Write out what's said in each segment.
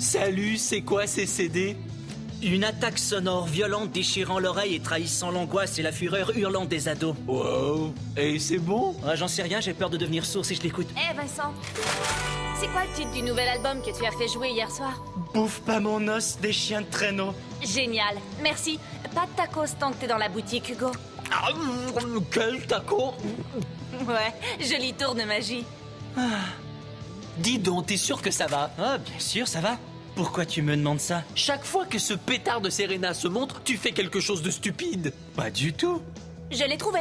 Salut, c'est quoi ces CD? Une attaque sonore violente déchirant l'oreille et trahissant l'angoisse et la fureur hurlante des ados. Wow. Et c'est bon? J'en sais rien, j'ai peur de devenir sourd si je l'écoute. Eh Vincent, c'est quoi le titre du nouvel album que tu as fait jouer hier soir? Bouffe pas mon os, des chiens de traîneau. Génial, merci. Pas de tacos tant que t'es dans la boutique, Hugo. Ah, quel taco! Ouais, joli tour de magie. Dis donc, t'es sûr que ça va? Ah, bien sûr, ça va. Pourquoi tu me demandes ça? Chaque fois que ce pétard de Serena se montre, tu fais quelque chose de stupide. Pas du tout. Je l'ai trouvé.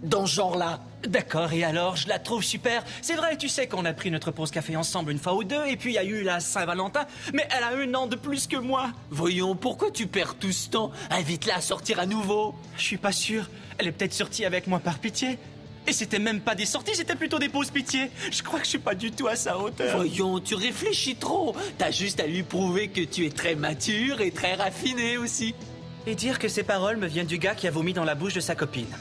Dans ce genre-là. D'accord, et alors, je la trouve super. C'est vrai, tu sais qu'on a pris notre pause café ensemble une fois ou deux, et puis il y a eu la Saint-Valentin, mais elle a 1 an de plus que moi. Voyons, pourquoi tu perds tout ce temps? Invite-la à sortir à nouveau. Je suis pas sûr. Elle est peut-être sortie avec moi par pitié. Et c'était même pas des sorties, c'était plutôt des pauses pitié. Je crois que je suis pas du tout à sa hauteur. Voyons, tu réfléchis trop. T'as juste à lui prouver que tu es très mature et très raffiné aussi. Et dire que ces paroles me viennent du gars qui a vomi dans la bouche de sa copine.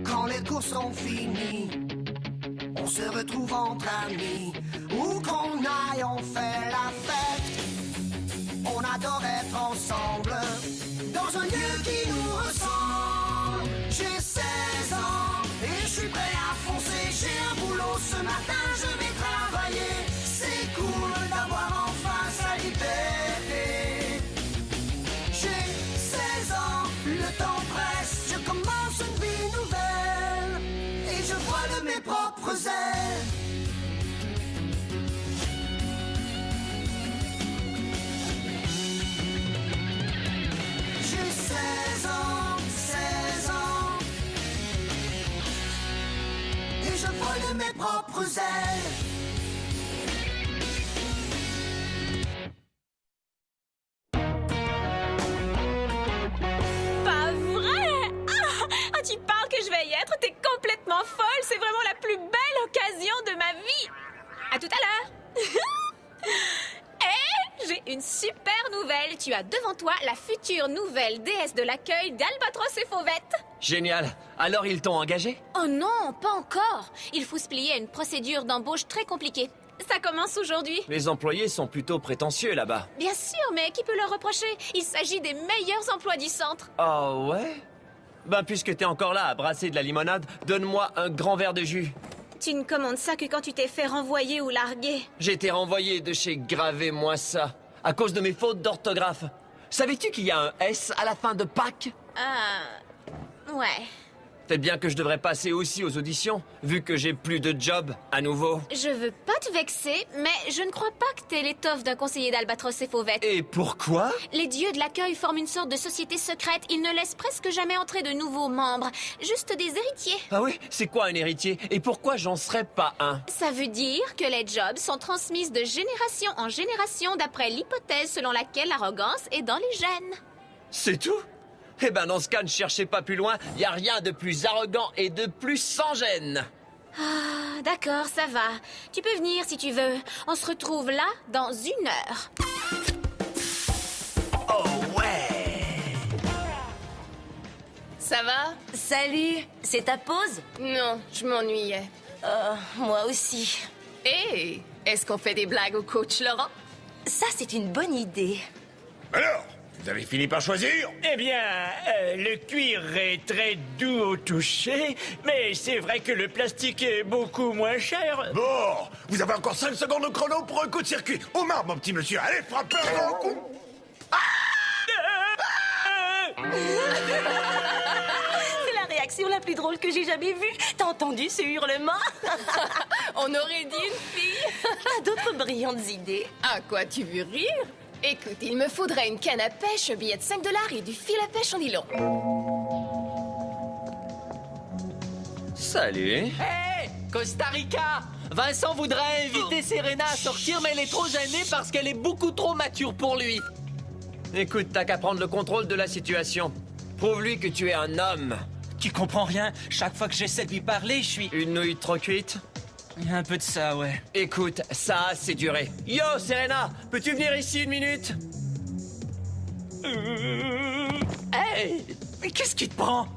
Quand les cours sont finis, on se retrouve entre amis. Où qu'on aille, on fait la fête. On adore être ensemble, dans un lieu qui nous ressemble. J'ai 16 ans et je suis prêt à foncer. J'ai un boulot ce matin, je vais travailler. C'est cool d'avoir enfin sa liberté. J'ai 16 ans, le temps presse. Je commence une vie nouvelle et je vois de mes propres ailes. J'ai 16 ans, 16 ans et je vole de mes propres ailes. Pas vrai? Tu parles que je vais y être? T'es complètement folle. C'est vraiment la plus belle occasion de ma vie. À tout à l'heure. Et j'ai une super nouvelle. Tu as devant toi la future nouvelle déesse de l'accueil d'Albatros et Fauvette. Génial. Alors ils t'ont engagé? Oh non, pas encore. Il faut se plier à une procédure d'embauche très compliquée. Ça commence aujourd'hui. Les employés sont plutôt prétentieux là-bas. Bien sûr, mais qui peut leur reprocher? Il s'agit des meilleurs emplois du centre. Oh ouais? Ben puisque t'es encore là à brasser de la limonade, donne-moi un grand verre de jus. Tu ne commandes ça que quand tu t'es fait renvoyer ou larguer. J'ai été renvoyé de chez Gravez-moi ça, à cause de mes fautes d'orthographe. Savais-tu qu'il y a un S à la fin de Pâques? Ouais. Peut-être bien que je devrais passer aussi aux auditions, vu que j'ai plus de job à nouveau. Je veux pas te vexer, mais je ne crois pas que t'aies l'étoffe d'un conseiller d'Albatros et Fauvette. Et pourquoi? Les dieux de l'accueil forment une sorte de société secrète. Ils ne laissent presque jamais entrer de nouveaux membres. Juste des héritiers. Ah oui? C'est quoi un héritier? Et pourquoi j'en serais pas un? Ça veut dire que les jobs sont transmises de génération en génération d'après l'hypothèse selon laquelle l'arrogance est dans les gènes. C'est tout? Eh ben dans ce cas, ne cherchez pas plus loin, y a rien de plus arrogant et de plus sans gêne. Ah, d'accord, ça va. Tu peux venir si tu veux. On se retrouve là dans 1 heure. Oh ouais! Ça va? Salut, c'est ta pause? Non, je m'ennuyais. Moi aussi. Hé, est-ce qu'on fait des blagues au coach Laurent? Ça, c'est une bonne idée. Alors, vous avez fini par choisir? Eh bien, le cuir est très doux au toucher, mais c'est vrai que le plastique est beaucoup moins cher. Bon, vous avez encore 5 secondes de chrono pour un coup de circuit. Au marbre, mon petit monsieur. Allez, frappez un grand coup. C'est la réaction la plus drôle que j'ai jamais vue. T'as entendu ce hurlement? On aurait dit une fille. T'as d'autres brillantes idées? À quoi tu veux rire? Écoute, il me faudrait une canne à pêche, un billet de 5 $ et du fil à pêche en nylon. Salut. Hey, Costa Rica! Vincent voudrait inviter Serena à sortir, mais elle est trop gênée parce qu'elle est beaucoup trop mature pour lui. Écoute, t'as qu'à prendre le contrôle de la situation. Prouve-lui que tu es un homme. Tu comprends rien? Chaque fois que j'essaie de lui parler, je suis... Une nouille trop cuite? Il y a un peu de ça, ouais. Écoute, ça a assez duré. Yo, Serena, peux-tu venir ici 1 minute? Hey! Mais qu'est-ce qui te prend?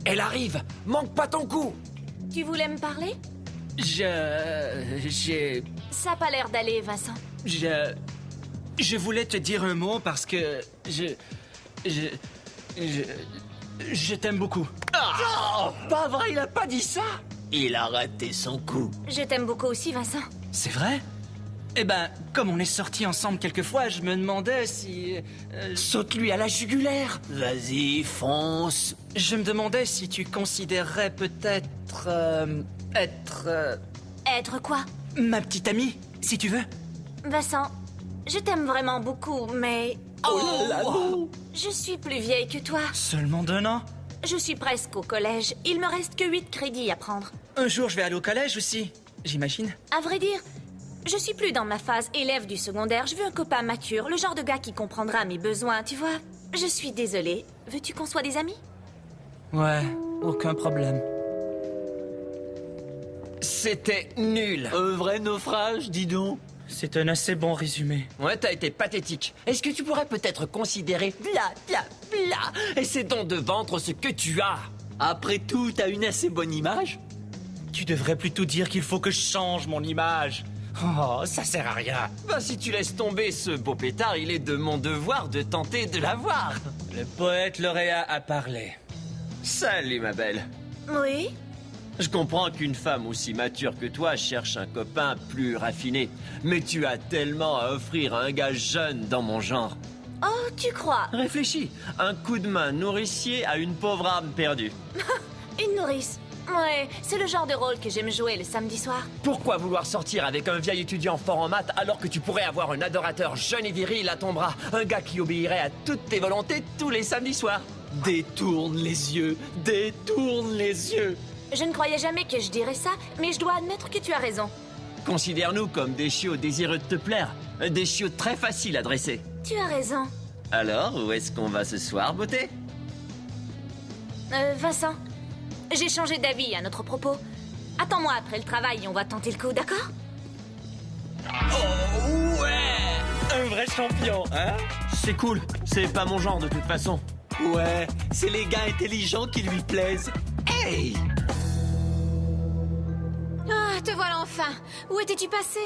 Elle arrive. Manque pas ton coup. Tu voulais me parler? J'ai... Ça a pas l'air d'aller, Vincent. Je voulais te dire un mot parce que je t'aime beaucoup. Oh, pas vrai, il a pas dit ça. Il a raté son coup. Je t'aime beaucoup aussi, Vincent. C'est vrai? Eh ben, comme on est sortis ensemble quelquefois, je me demandais si... Saute-lui à la jugulaire. Vas-y, fonce. Je me demandais si tu considérerais peut-être... être... Être quoi? ma petite amie, si tu veux. Vincent, je t'aime vraiment beaucoup, mais... Oh là là. Je suis plus vieille que toi. Seulement d'1 an? Je suis presque au collège. Il me reste que 8 crédits à prendre. Un jour, je vais aller au collège aussi, j'imagine. À vrai dire, je suis plus dans ma phase élève du secondaire. Je veux un copain mature, le genre de gars qui comprendra mes besoins, tu vois. Je suis désolée. Veux-tu qu'on soit des amis? Ouais, aucun problème. C'était nul. Un vrai naufrage, dis donc. C'est un assez bon résumé. Ouais, t'as été pathétique. Est-ce que tu pourrais peut-être considérer bla. Essaie donc de vendre ce que tu as. Après tout, t'as une assez bonne image. Tu devrais plutôt dire qu'il faut que je change mon image. Oh, ça sert à rien. Bah, si tu laisses tomber ce beau pétard, il est de mon devoir de tenter de l'avoir. Le poète lauréat a parlé. Salut, ma belle. Oui? Je comprends qu'une femme aussi mature que toi cherche un copain plus raffiné. Mais tu as tellement à offrir à un gars jeune dans mon genre. Oh, tu crois? Réfléchis. Un coup de main nourricier à une pauvre âme perdue. Une nourrice. Ouais, c'est le genre de rôle que j'aime jouer le samedi soir. Pourquoi vouloir sortir avec un vieil étudiant fort en maths alors que tu pourrais avoir un adorateur jeune et viril à ton bras? Un gars qui obéirait à toutes tes volontés tous les samedis soirs. Détourne les yeux, détourne les yeux. Je ne croyais jamais que je dirais ça, mais je dois admettre que tu as raison. Considère-nous comme des chiots désireux de te plaire. Des chiots très faciles à dresser. Tu as raison. Alors, où est-ce qu'on va ce soir, beauté? Vincent, j'ai changé d'avis à notre propos. Attends-moi après le travail et on va tenter le coup, d'accord? Oh, ouais! Un vrai champion, hein? C'est cool. C'est pas mon genre de toute façon. Ouais, c'est les gars intelligents qui lui plaisent. Hey! Ah, te voilà enfin. Où étais-tu passé?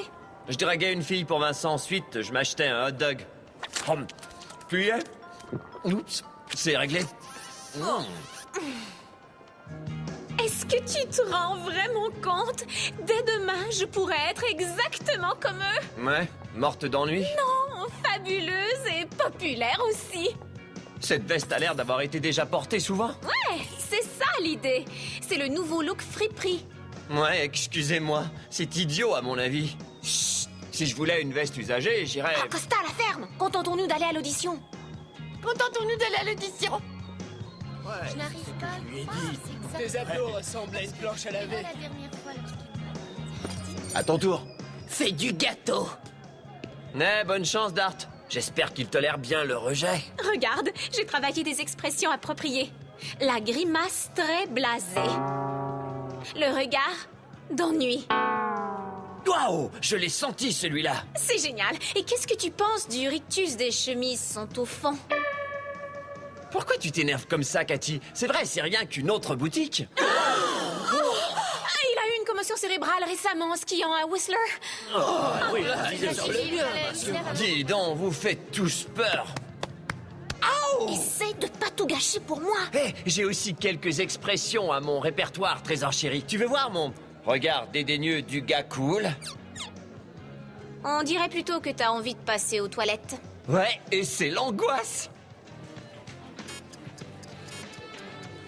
Je draguais une fille pour Vincent. Ensuite, je m'achetais un hot dog. Puis, oups, c'est réglé. Est-ce que tu te rends vraiment compte? Dès demain, je pourrais être exactement comme eux. Ouais, morte d'ennui. Non, fabuleuse et populaire aussi. Cette veste a l'air d'avoir été déjà portée souvent. Ouais, c'est ça l'idée. C'est le nouveau look friperie. Ouais, excusez-moi. C'est idiot à mon avis. Chut. Si je voulais une veste usagée, j'irais... Costa, à la ferme. Contentons-nous d'aller à l'audition. Contentons-nous d'aller à l'audition. Je n'arrive pas à le croire, c'est Tes exactement abdos ressemblent à une planche à laver. la dernière fois lorsqu'il À ton tour. Fais du gâteau. Bonne chance, Dart. J'espère qu'il tolère bien le rejet. Regarde, j'ai travaillé des expressions appropriées. La grimace très blasée. Le regard d'ennui. Waouh, je l'ai senti, celui-là. C'est génial. Et qu'est-ce que tu penses du rictus des chemises sont au fond? Pourquoi tu t'énerves comme ça, Cathy? C'est vrai, c'est rien qu'une autre boutique. Il a eu une commotion cérébrale récemment en skiant à Whistler. Dis donc, vous faites tous peur. Essaye de pas tout gâcher pour moi. Hé, j'ai aussi quelques expressions à mon répertoire, trésor chéri. Tu veux voir mon regard dédaigneux du gars cool? On dirait plutôt que t'as envie de passer aux toilettes. Ouais, et c'est l'angoisse.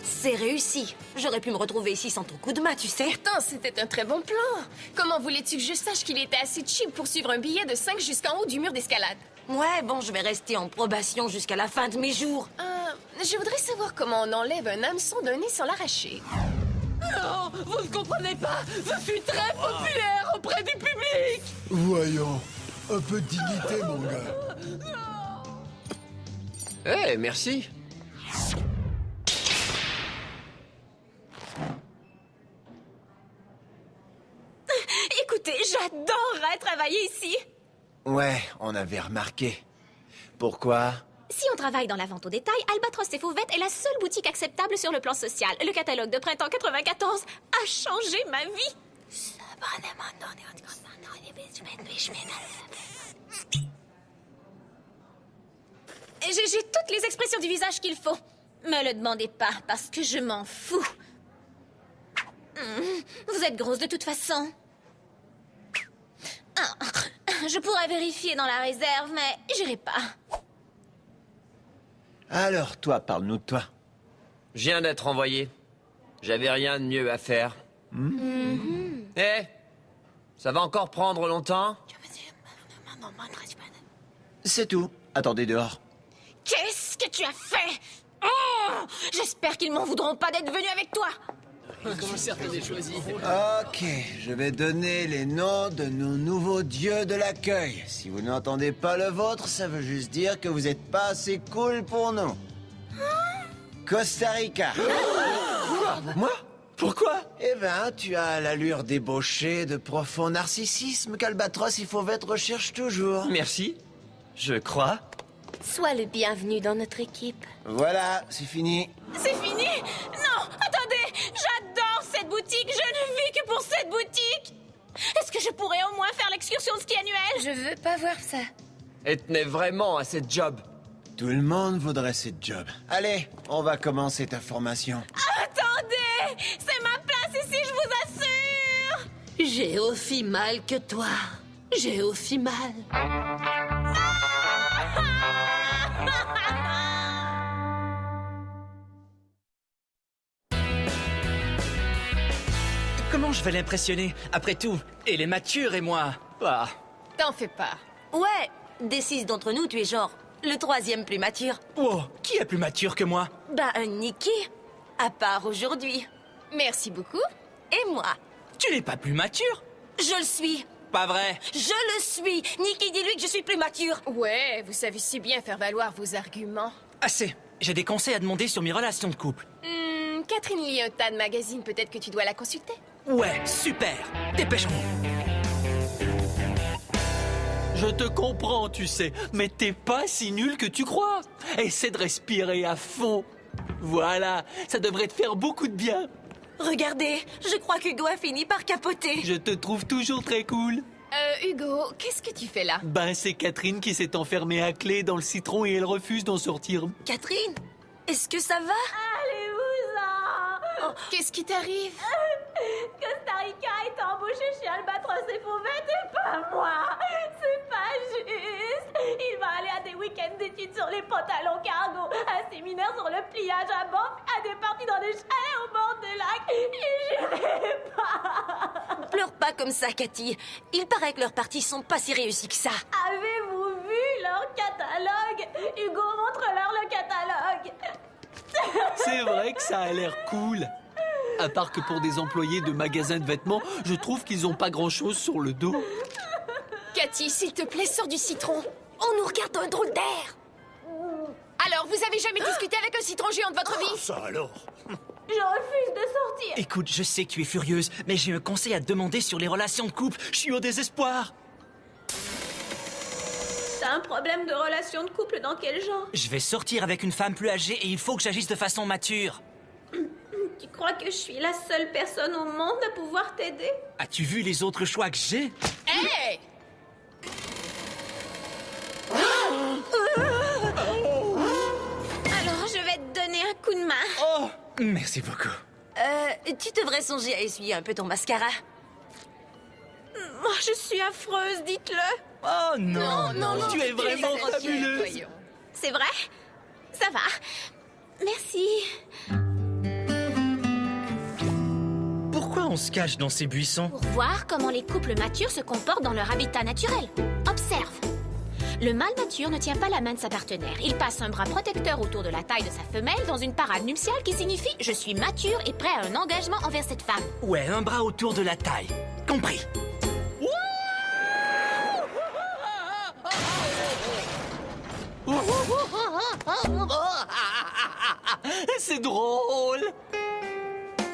C'est réussi. J'aurais pu me retrouver ici sans ton coup de main, tu sais. Pourtant, c'était un très bon plan. Comment voulais-tu que je sache qu'il était assez cheap pour suivre un billet de 5 jusqu'en haut du mur d'escalade? Ouais, bon, je vais rester en probation jusqu'à la fin de mes jours. Je voudrais savoir comment on enlève un hameçon d'un nez sans l'arracher. Non, vous ne comprenez pas. Je suis très populaire auprès du public. Voyons, un peu de dignité, mon gars. Merci. Écoutez, j'adorerais travailler ici. Ouais, on avait remarqué. Pourquoi? Si on travaille dans la vente au détail, Albatros et Fauvette est la seule boutique acceptable sur le plan social. Le catalogue de printemps 94 a changé ma vie. J'ai toutes les expressions du visage qu'il faut. Me le demandez pas, parce que je m'en fous. Vous êtes grosse de toute façon. Je pourrais vérifier dans la réserve, mais j'irai pas. Alors, toi, parle-nous de toi. Je viens d'être envoyé. J'avais rien de mieux à faire. Eh, ça va encore prendre longtemps? C'est tout. Attendez dehors. Qu'est-ce que tu as fait? Oh, j'espère qu'ils m'en voudront pas d'être venu avec toi. Ok, je vais donner les noms de nos nouveaux dieux de l'accueil. Si vous n'entendez pas le vôtre, ça veut juste dire que vous n'êtes pas assez cool pour nous. Costa Rica. Moi? Pourquoi? Eh ben, tu as l'allure débauchée de profond narcissisme qu'Albatros et Fauvette recherchent toujours. Merci. Je crois. Sois le bienvenu dans notre équipe. Voilà, c'est fini. C'est fini? Non, attendez, j'adore cette boutique, je ne vis que pour cette boutique. Est-ce que je pourrais au moins faire l'excursion de ski annuelle? Je veux pas voir ça. Et tenez vraiment à cette job. Tout le monde voudrait cette job. Allez, on va commencer ta formation. Attendez, c'est ma place ici, je vous assure. J'ai aussi mal que toi. J'ai aussi mal. Comment je vais l'impressionner? Après tout, elle est mature et moi... Ah. T'en fais pas. Ouais, des 6 d'entre nous, tu es genre le 3e plus mature. Oh, qui est plus mature que moi? Bah, Nikki. À part aujourd'hui. Merci beaucoup. Et moi. Tu n'es pas plus mature? Je le suis. Pas vrai. Je le suis. Nikki, dis-lui que je suis plus mature. Ouais, vous savez si bien faire valoir vos arguments. Assez. J'ai des conseils à demander sur mes relations de couple. Catherine Liotta de Magazine, peut-être que tu dois la consulter. Ouais, super. Dépêchons. Je te comprends, tu sais, mais t'es pas si nul que tu crois. Essaie de respirer à fond. Voilà, ça devrait te faire beaucoup de bien. Regardez, je crois qu'Hugo a fini par capoter. Je te trouve toujours très cool. Hugo, qu'est-ce que tu fais là? Ben, c'est Catherine qui s'est enfermée à clé dans le citron et elle refuse d'en sortir. Catherine, est-ce que ça va? Allez-vous-en! Qu'est-ce qui t'arrive? Costa Rica est embauché chez Albatros et Fauvette et pas moi. C'est pas juste. Il va aller à des week-ends d'études sur les pantalons cargo, à un séminaire sur le pliage à Banff, à des parties dans des chalets au bord de lac. Et j'irai pas. Pleure pas comme ça, Cathy. Il paraît que leurs parties sont pas si réussies que ça. Avez-vous vu leur catalogue? Hugo, montre-leur le catalogue. C'est vrai que ça a l'air cool. À part que pour des employés de magasins de vêtements, je trouve qu'ils ont pas grand-chose sur le dos. Cathy, s'il te plaît, sors du citron. On nous regarde d'un drôle d'air. Alors, vous avez jamais discuté avec un citron géant de votre vie? Ça alors? Je refuse de sortir. Écoute, je sais que tu es furieuse, mais j'ai un conseil à te demander sur les relations de couple. Je suis au désespoir. T'as un problème de relation de couple dans quel genre? Je vais sortir avec une femme plus âgée et il faut que j'agisse de façon mature. Tu crois que je suis la seule personne au monde à pouvoir t'aider? As-tu vu les autres choix que j'ai? Hey! Alors, je vais te donner un coup de main. Oh, merci beaucoup. Tu devrais songer à essuyer un peu ton mascara. Moi, je suis affreuse, dites-le. Oh non, non, tu es vraiment fabuleuse. Voyons. C'est vrai? Ça va. Merci. Pourquoi on se cache dans ces buissons? Pour voir comment les couples matures se comportent dans leur habitat naturel. Observe. Le mâle mature ne tient pas la main de sa partenaire. Il passe un bras protecteur autour de la taille de sa femelle dans une parade nuptiale qui signifie « Je suis mature et prêt à un engagement envers cette femme ». Ouais, un bras autour de la taille. Compris. C'est drôle.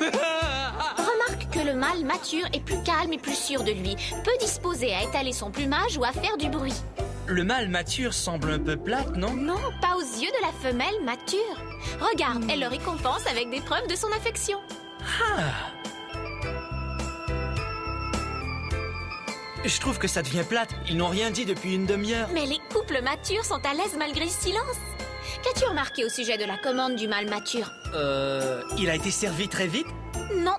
Remarque que le mâle mature est plus calme et plus sûr de lui, peu disposé à étaler son plumage ou à faire du bruit. Le mâle mature semble un peu plate, non? Non, pas aux yeux de la femelle mature. Regarde, elle le récompense avec des preuves de son affection. Ah. Je trouve que ça devient plate. Ils n'ont rien dit depuis une demi-heure. Mais les couples matures sont à l'aise malgré le silence. Qu'as-tu remarqué au sujet de la commande du mâle mature? Il a été servi très vite? Non.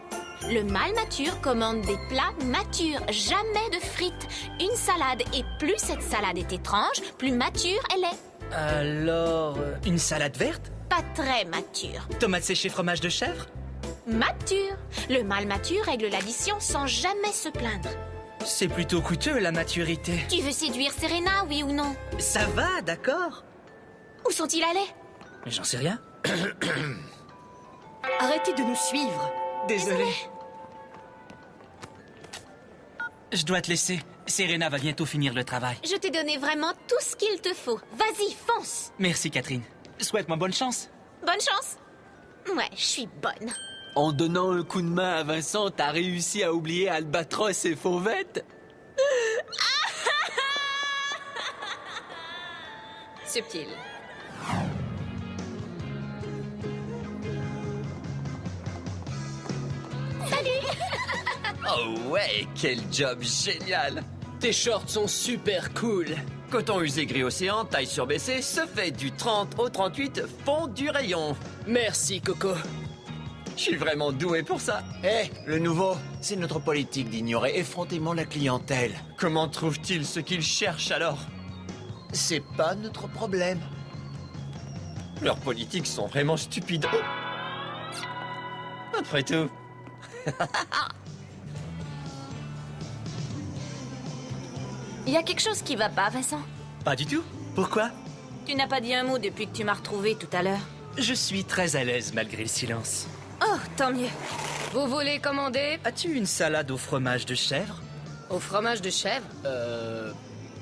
Le mâle mature commande des plats matures, jamais de frites. Une salade, et plus cette salade est étrange, plus mature elle est. Alors, une salade verte? Pas très mature. Tomates séchées, fromage de chèvre? Mature. Le mâle mature règle l'addition sans jamais se plaindre. C'est plutôt coûteux, la maturité. Tu veux séduire Serena, oui ou non? Ça va, d'accord. Où sont-ils allés? J'en sais rien. Arrêtez de nous suivre. Désolé. Je dois te laisser. Serena va bientôt finir le travail. Je t'ai donné vraiment tout ce qu'il te faut. Vas-y, fonce. Merci, Catherine. Souhaite-moi bonne chance. Bonne chance. Ouais, je suis bonne. En donnant un coup de main à Vincent, t'as réussi à oublier Albatros et Fauvette? Subtil. Oh ouais, quel job génial! Tes shorts sont super cool. Coton usé gris océan, taille surbaissée, se fait du 30 au 38, fond du rayon. Merci, Coco. Je suis vraiment doué pour ça. Hé, le nouveau, c'est notre politique d'ignorer effrontément la clientèle. Comment trouve-t-il ce qu'il cherche alors? C'est pas notre problème. Leurs politiques sont vraiment stupides. Oh. Après tout. Il y a quelque chose qui va pas, Vincent? Pas du tout. Pourquoi? Tu n'as pas dit un mot depuis que tu m'as retrouvé tout à l'heure. Je suis très à l'aise malgré le silence. Oh, tant mieux. Vous voulez commander? As-tu une salade au fromage de chèvre? Au fromage de chèvre?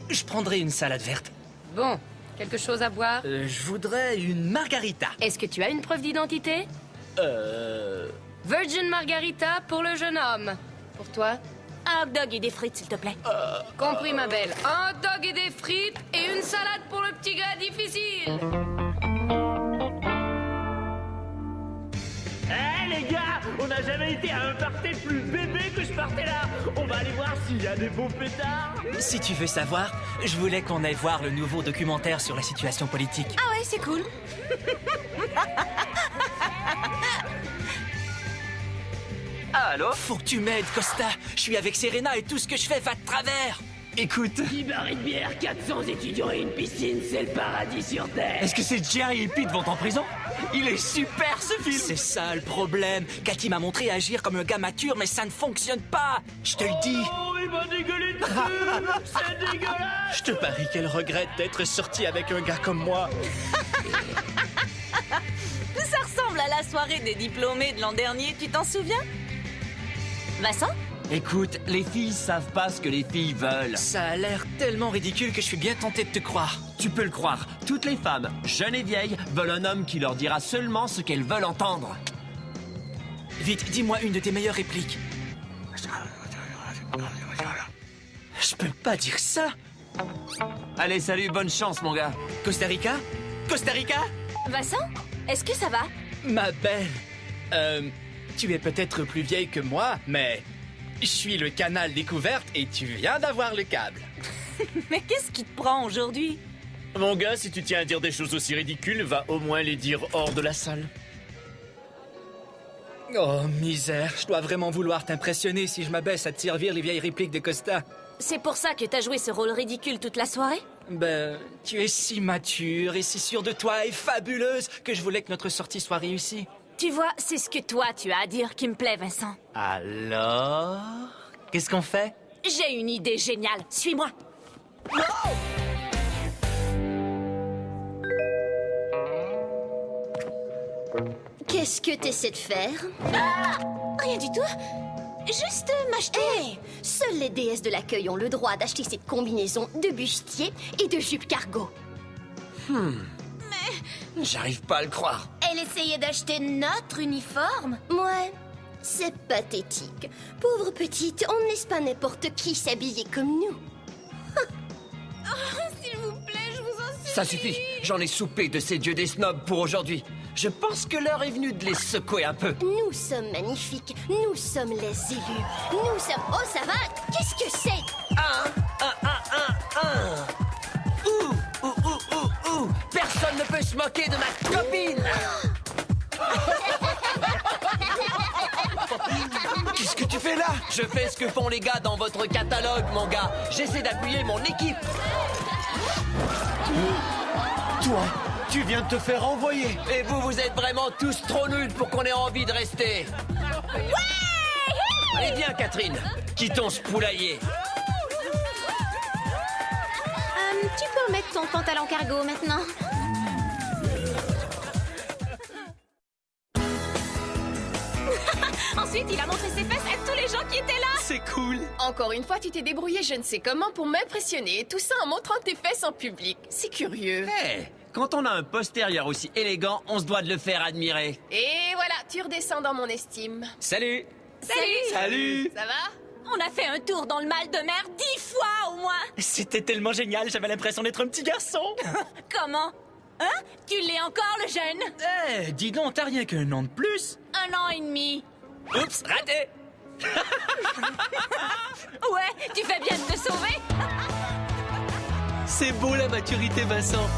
Je prendrai une salade verte. Bon, quelque chose à boire? Je voudrais une margarita. Est-ce que tu as une preuve d'identité? Virgin Margarita pour le jeune homme. Pour toi? Un hot dog et des frites, s'il te plaît. Compris, ma belle. Un hot dog et des frites et une salade pour le petit gars difficile. Les gars, on n'a jamais été à un party plus bébé que ce party-là. On va aller voir s'il y a des beaux pétards. Si tu veux savoir, je voulais qu'on aille voir le nouveau documentaire sur la situation politique. Ah ouais, c'est cool. Allô? Faut que tu m'aides, Costa. Je suis avec Serena et tout ce que je fais va de travers. Écoute. 10 barils de bière, 400 étudiants et une piscine, c'est le paradis sur Terre. Est-ce que c'est Jerry et Pete vont en prison? Il est super ce film. C'est ça le problème. Cathy m'a montré agir comme un gars mature, mais ça ne fonctionne pas. Je te le dis. Oh, il m'a dégueulé dessus. C'est dégueulasse. Je te parie qu'elle regrette d'être sortie avec un gars comme moi. Ça ressemble à la soirée des diplômés de l'an dernier, tu t'en souviens? Vincent? Écoute, les filles savent pas ce que les filles veulent. Ça a l'air tellement ridicule que je suis bien tenté de te croire. Tu peux le croire, toutes les femmes, jeunes et vieilles, veulent un homme qui leur dira seulement ce qu'elles veulent entendre. Vite, dis-moi une de tes meilleures répliques. Je peux pas dire ça. Allez, salut, bonne chance, mon gars. Costa Rica? Costa Rica? Vincent? Est-ce que ça va? Ma belle, tu es peut-être plus vieille que moi, mais je suis le canal découverte et tu viens d'avoir le câble. Mais qu'est-ce qui te prend aujourd'hui? Mon gars, si tu tiens à dire des choses aussi ridicules, va au moins les dire hors de la salle. Oh, misère. Je dois vraiment vouloir t'impressionner si je m'abaisse à te servir les vieilles répliques de Costa. C'est pour ça que t'as joué ce rôle ridicule toute la soirée? Ben, tu es si mature et si sûre de toi et fabuleuse que je voulais que notre sortie soit réussie. Tu vois, c'est ce que toi tu as à dire qui me plaît, Vincent. Alors? Qu'est-ce qu'on fait? J'ai une idée géniale. Suis-moi. Qu'est-ce que t'essaies de faire? Ah! Rien du tout. Juste m'acheter. Hé! Seules les déesses de l'accueil ont le droit d'acheter cette combinaison de bustier et de jupe cargo. J'arrive pas à le croire. Elle essayait d'acheter notre uniforme? Ouais, c'est pathétique. Pauvre petite, on ne laisse pas n'importe qui s'habiller comme nous. Oh, s'il vous Ça suffit, j'en ai soupé de ces dieux des snobs pour aujourd'hui. Je pense que l'heure est venue de les secouer un peu. Nous sommes magnifiques, nous sommes les élus. Nous sommes... Oh, ça va? Qu'est-ce que c'est? Ouh, personne ne peut se moquer de ma copine. Qu'est-ce que tu fais là? Je fais ce que font les gars dans votre catalogue, mon gars. J'essaie d'appuyer mon équipe. Toi, tu viens de te faire envoyer. Et vous êtes vraiment tous trop nuls pour qu'on ait envie de rester. Allez, viens, Catherine. Quittons ce poulailler. Tu peux remettre ton pantalon cargo maintenant. Ensuite, il a montré ses fesses à tous les gens qui étaient là. C'est cool. Encore une fois, tu t'es débrouillé je ne sais comment pour m'impressionner. Tout ça en montrant tes fesses en public. C'est curieux. Hé, quand on a un postérieur aussi élégant, on se doit de le faire admirer. Et voilà, tu redescends dans mon estime. Salut. Salut. Ça va? On a fait un tour dans le mal de mer 10 fois au moins. C'était tellement génial, j'avais l'impression d'être un petit garçon. Comment? Hein? Tu l'es encore, le jeune? Eh, dis donc, t'as rien qu'un an de plus. 1 an et demi. Oups, raté. Ouais, tu fais bien de te sauver. C'est beau la maturité, Vincent.